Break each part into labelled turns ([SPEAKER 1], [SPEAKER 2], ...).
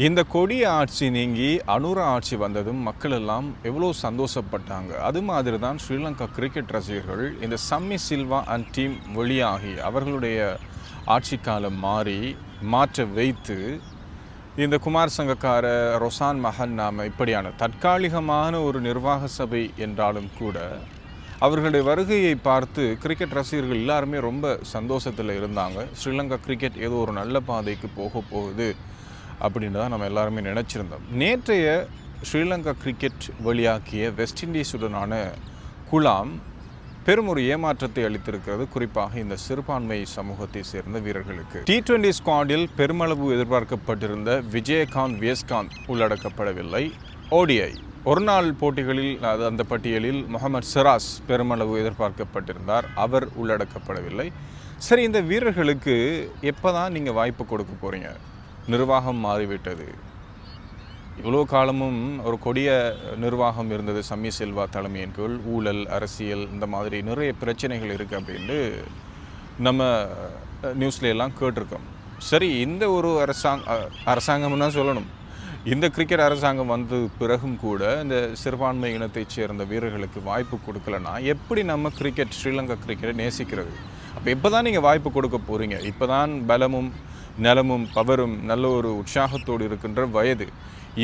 [SPEAKER 1] இந்த கொடிய ஆட்சி நீங்கி அனுர ஆட்சி வந்ததும் மக்கள் எல்லாம் எவ்வளோ சந்தோஷப்பட்டாங்க. அது மாதிரி தான் ஸ்ரீலங்கா கிரிக்கெட் ரசிகர்கள் இந்த சம்மி சில்வா அண்ட் டீம் வெளியாகி அவர்களுடைய ஆட்சி காலம் மாற்ற வைத்து இந்த குமார் சங்கக்கார ரொசான் மஹன்னாம இப்படியான தற்காலிகமான ஒரு நிர்வாக சபை என்றாலும் கூட அவர்களுடைய வருகையை பார்த்து கிரிக்கெட் ரசிகர்கள் எல்லாருமே ரொம்ப சந்தோஷத்தில் இருந்தாங்க. ஸ்ரீலங்கா கிரிக்கெட் ஏதோ ஒரு நல்ல பாதைக்கு போகுது அப்படின்னு தான் நம்ம எல்லாருமே நினச்சிருந்தோம். நேற்றைய ஸ்ரீலங்கா கிரிக்கெட் வெளியாக்கிய வெஸ்ட் இண்டீஸுடனான குழாம் பெரும் ஒரு ஏமாற்றத்தை அளித்திருக்கிறது, குறிப்பாக இந்த சிறுபான்மை சமூகத்தை சேர்ந்த வீரர்களுக்கு. T20 ஸ்குவாடில் பெருமளவு எதிர்பார்க்கப்பட்டிருந்த விஜயகாந்த், வியஸ்காந்த் உள்ளடக்கப்படவில்லை. ODI ஒரு நாள் போட்டிகளில் அந்த பட்டியலில் முகமது சிராஸ் பெருமளவு எதிர்பார்க்கப்பட்டிருந்தார், அவர் உள்ளடக்கப்படவில்லை. சரி, இந்த வீரர்களுக்கு எப்போ தான் நீங்கள் வாய்ப்பு கொடுக்க போகிறீங்க? நிர்வாகம் மாறிவிட்டது. இவ்வளோ காலமும் ஒரு கொடிய நிர்வாகம் இருந்தது சம்மி செல்வா தலைமையின் கீழ். ஊழல், அரசியல், இந்த மாதிரி நிறைய பிரச்சனைகள் இருக்குது அப்படின்னு நம்ம நியூஸ்ல எல்லாம் கேட்டிருக்கோம். சரி, இந்த ஒரு அரசாங்கம் தான் சொல்லணும். இந்த கிரிக்கெட் அரசாங்கம் வந்த பிறகும் கூட இந்த சிறுபான்மை இனத்தைச் சேர்ந்த வீரர்களுக்கு வாய்ப்பு கொடுக்கலன்னா எப்படி நம்ம கிரிக்கெட், ஸ்ரீலங்கா கிரிக்கெட்டை நேசிக்கிறது? அப்போ எப்போ தான் நீங்கள் வாய்ப்பு கொடுக்க போகிறீங்க? இப்போ தான் பலமும் நலமும் பவரும் நல்ல ஒரு உற்சாகத்தோடு இருக்கின்ற வயது.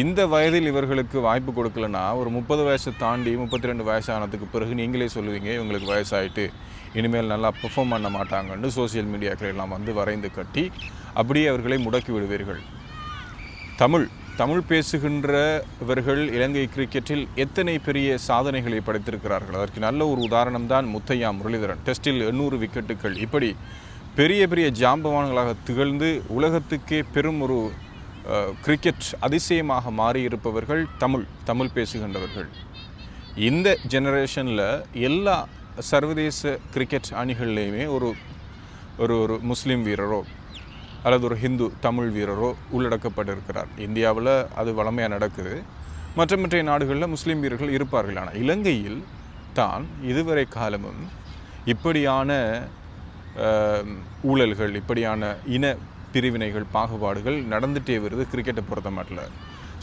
[SPEAKER 1] இந்த வயதில் இவர்களுக்கு வாய்ப்பு கொடுக்கலன்னா ஒரு 30 வயசு தாண்டி 32 வயசானதுக்கு பிறகு நீங்களே சொல்லுவீங்க இவங்களுக்கு வயசாகிட்டு இனிமேல் நல்லா பெர்ஃபார்ம் பண்ண மாட்டாங்கன்னு சோசியல் மீடியாக்கள் எல்லாம் வந்து வரைந்து கட்டி அப்படியே அவர்களை முடக்கி விடுவீர்கள். தமிழ் பேசுகின்ற இவர்கள் இலங்கை கிரிக்கெட்டில் எத்தனை பெரிய சாதனைகளை படைத்திருக்கிறார்கள். அதற்கு நல்ல ஒரு உதாரணம் தான் முத்தையா முரளிதரன். டெஸ்டில் 800 விக்கெட்டுகள். இப்படி பெரிய பெரிய ஜாம்பவான்களாக திகழ்ந்து உலகத்துக்கே பெரும் ஒரு கிரிக்கெட் அதிசயமாக மாறியிருப்பவர்கள் தமிழ் பேசுகின்றவர்கள். இந்த ஜெனரேஷனில் எல்லா சர்வதேச கிரிக்கெட் அணிகள்லேயுமே ஒரு ஒரு முஸ்லீம் வீரரோ அல்லது ஒரு ஹிந்து தமிழ் வீரரோ உள்ளடக்கப்பட்டிருக்கிறார். இந்தியாவில் அது வளமையாக நடக்குது. மற்ற நாடுகளில் முஸ்லீம் வீரர்கள் இருப்பார்கள். ஆனால் இலங்கையில் தான் இதுவரை காலமும் இப்படியான ஊழல்கள், இப்படியான இன பிரிவினைகள், பாகுபாடுகள் நடந்துகிட்டே வருது கிரிக்கெட்டை பொறுத்த மாட்டில்.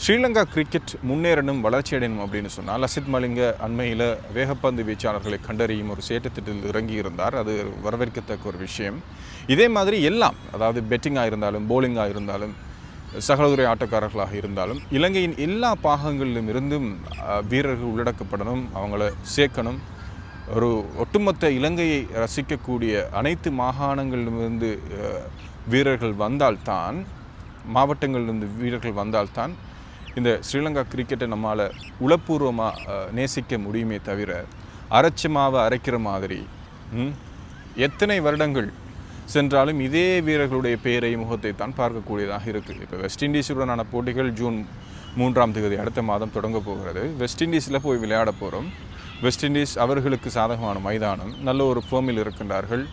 [SPEAKER 1] ஸ்ரீலங்கா கிரிக்கெட் முன்னேறணும், வளர்ச்சி அடையணும் அப்படின்னு சொன்னால் லசித் மலிங்க அண்மையில் வேகப்பந்து வீச்சாளர்களை கண்டறியும் ஒரு சேட்டத்திட்டத்தில் இறங்கி இருந்தார். அது வரவேற்கத்தக்க ஒரு விஷயம். இதே மாதிரி எல்லாம், அதாவது பெட்டிங்காக இருந்தாலும், போலிங்காக இருந்தாலும், சகலதுறை ஆட்டக்காரர்களாக இருந்தாலும் இலங்கையின் எல்லா பாகங்களிலும் இருந்தும் வீரர்கள் உள்ளடக்கப்படணும், அவங்கள சேர்க்கணும். ஒரு ஒட்டுமொத்த இலங்கையை ரசிக்கக்கூடிய அனைத்து மாகாணங்களிலிருந்து வீரர்கள் வந்தால்தான், மாவட்டங்களிலிருந்து வீரர்கள் வந்தால்தான் இந்த ஸ்ரீலங்கா கிரிக்கெட்டை நம்மால் உளப்பூர்வமாக நேசிக்க முடியுமே தவிர அரைச்சமாவை அரைக்கிற மாதிரி எத்தனை வருடங்கள் சென்றாலும் இதே வீரர்களுடைய பெயரை, முகத்தை தான் பார்க்கக்கூடியதாக இருக்குது. இப்போ வெஸ்ட் இண்டீஸுடனான போட்டிகள் ஜூன் 3ஆம் தேதி அடுத்த மாதம் தொடங்க போகிறது. வெஸ்ட் இண்டீஸில் போய் விளையாட போகிறோம். வெஸ்ட் இண்டீஸ் அவர்களுக்கு சாதகமான மைதானம், நல்ல ஒரு ஃபார்மில் இருக்கின்றார்கள்.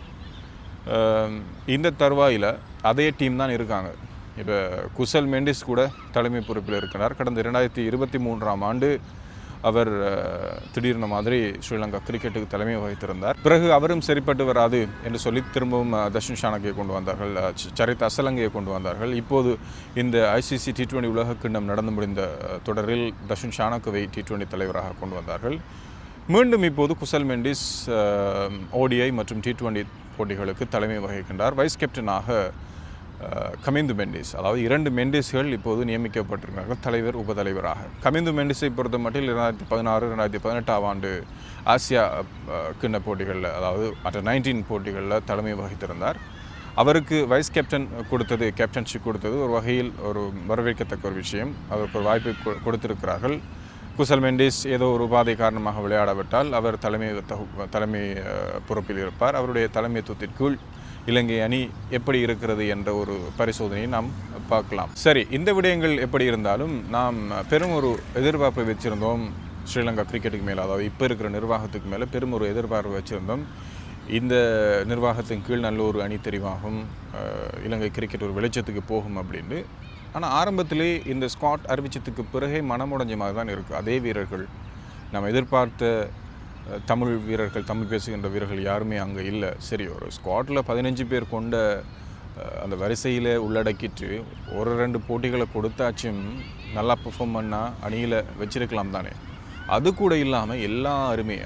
[SPEAKER 1] இந்த தருவாயில் அதே டீம் தான் இருக்காங்க. இப்போ குசல் மெண்டிஸ் கூட தலைமை பொறுப்பில் இருக்கிறார். கடந்த 2023ஆம் ஆண்டு அவர் திடீர்னு மாதிரி ஸ்ரீலங்கா கிரிக்கெட்டுக்கு தலைமை வகித்திருந்தார். பிறகு அவரும் சரிப்பட்டு வராது என்று சொல்லி திரும்பவும் தர்ஷன் ஷானக்கையை கொண்டு வந்தார்கள், சரித் அசலங்கையை கொண்டு வந்தார்கள். இப்போது இந்த ICC T20 உலகக்கிண்ணம் நடந்து முடிந்த தொடரில் தர்ஷன் ஷானக்கவை T20 தலைவராக கொண்டு வந்தார்கள். மீண்டும் இப்போது குசல் மெண்டிஸ் ODI மற்றும் T20 போட்டிகளுக்கு தலைமை வகிக்கின்றார். வைஸ் கேப்டனாக கமிந்து மெண்டிஸ், அதாவது 2 மெண்டிஸ்கள் இப்போது நியமிக்கப்பட்டிருக்கிறார்கள் தலைவர், உபதலைவராக. கமிந்து மெண்டிஸை பொறுத்த மட்டும் 2016, 2018ஆம் ஆண்டு ஆசியா கிண்ண போட்டிகளில், அதாவது மற்ற 19 போட்டிகளில் தலைமை வகித்திருந்தார். அவருக்கு வைஸ் கேப்டன் கொடுத்தது, கேப்டன்ஷிப் கொடுத்தது ஒரு வகையில் ஒரு வரவேற்கத்தக்க ஒரு விஷயம். அவருக்கு ஒரு வாய்ப்பை கொடுத்திருக்கிறார்கள். குசல் மெண்டிஸ் ஏதோ ஒரு உபாதை காரணமாக விளையாடவிட்டால் அவர் தலைமை பொறுப்பில் இருப்பார். அவருடைய தலைமைத்துவத்திற்குள் இலங்கை அணி எப்படி இருக்கிறது என்ற ஒரு பரிசோதனையை நாம் பார்க்கலாம். சரி, இந்த விடயங்கள் எப்படி இருந்தாலும் நாம் பெரும் ஒரு எதிர்பார்ப்பை வச்சுருந்தோம் ஸ்ரீலங்கா கிரிக்கெட்டுக்கு மேலே. அதாவது இப்போ இருக்கிற நிர்வாகத்துக்கு மேலே பெரும் ஒரு எதிர்பார்ப்பை வச்சுருந்தோம். இந்த நிர்வாகத்தின் கீழ் நல்ல ஒரு அணி தெரிவாகும், இலங்கை கிரிக்கெட் ஒரு வெளிச்சத்துக்கு போகும் அப்படின்னு. ஆனால் ஆரம்பத்திலே இந்த ஸ்குவாட் அறிவிச்சதுக்கு பிறகே மனமுடைஞ்ச மாதிரி தான் இருக்குது. அதே வீரர்கள், நம்ம எதிர்பார்த்த தமிழ் வீரர்கள், தமிழ் பேசுகின்ற வீரர்கள் யாருமே அங்கே இல்லை. சரி, ஒரு ஸ்குவாட்டில் 15 பேர் கொண்ட அந்த வரிசையில் உள்ளடக்கிட்டு ஒரு 2 போட்டிகளை கொடுத்தாச்சும் நல்லா பெர்ஃபார்ம் பண்ணால் அணியில் வச்சிருக்கலாம் தானே. அது கூட இல்லாமல் எல்லாருமே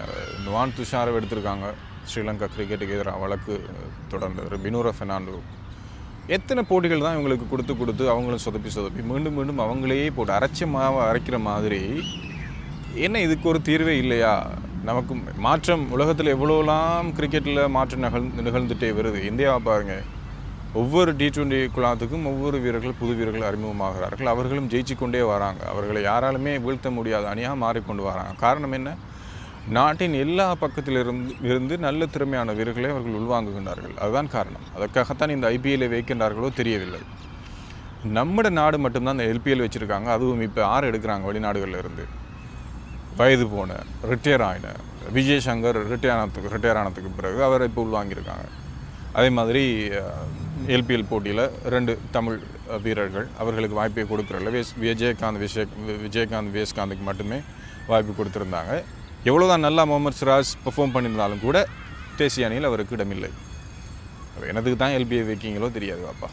[SPEAKER 1] நுவான் துஷாரை எடுத்திருக்காங்க. ஸ்ரீலங்கா கிரிக்கெட்டுக்கு எதிராக வழக்கு தொடர்ந்தவர் பினூரா ஃபெர்னாண்டோ. எத்தனை போட்டிகள் தான் இவங்களுக்கு கொடுத்து அவங்களும் சொதப்பி மீண்டும் மீண்டும் அவங்களையே போட்டு அரைச்ச மாவை அரைக்கிற மாதிரி. என்ன இதுக்கு ஒரு தீர்வே இல்லையா? நமக்கு மாற்றம் உலகத்தில் எவ்வளோலாம் கிரிக்கெட்டில் மாற்றம் நிகழ்ந்துகிட்டே வருது. இந்தியாவை பாருங்கள், ஒவ்வொரு T20 குழாத்துக்கும் ஒவ்வொரு வீரர்கள் புது வீரர்கள் அறிமுகமாகிறார்கள். அவர்களும் ஜெயிச்சு கொண்டே வராங்க. அவர்களை யாராலுமே வீழ்த்த முடியாத அணியாக மாறிக்கொண்டு வராங்க. காரணம் என்ன? நாட்டின் எல்லா பக்கத்திலிருந்து நல்ல திறமையான வீரர்களை அவர்கள் உள்வாங்குகின்றார்கள். அதுதான் காரணம். அதற்காகத்தான் இந்த IPL வைக்கின்றார்களோ தெரியவில்லை. நம்ம நாடு மட்டும்தான் இந்த LPL வச்சுருக்காங்க. அதுவும் இப்போ 6 எடுக்கிறாங்க வெளிநாடுகளில் இருந்து. வயது போன ரிட்டையர் ஆகின விஜய் சங்கர் ரிட்டையர் ஆனதுக்கு பிறகு அவரை இப்போ உள்வாங்கியிருக்காங்க. அதே மாதிரி LPL போட்டியில் 2 தமிழ் வீரர்கள் அவர்களுக்கு வாய்ப்பை கொடுக்குறல. விஜயகாந்த் வேஸ்காந்துக்கு மட்டுமே வாய்ப்பு கொடுத்துருந்தாங்க. எவ்வளோதான் நல்லா முகமது சிராஜ் பெர்ஃபார்ம் பண்ணியிருந்தாலும் கூட தேசிய அணியில் அவருக்கு இடமில்லை. அது என்னதுக்கு தான் LPL வைக்கிங்களோ தெரியாது பாப்பா.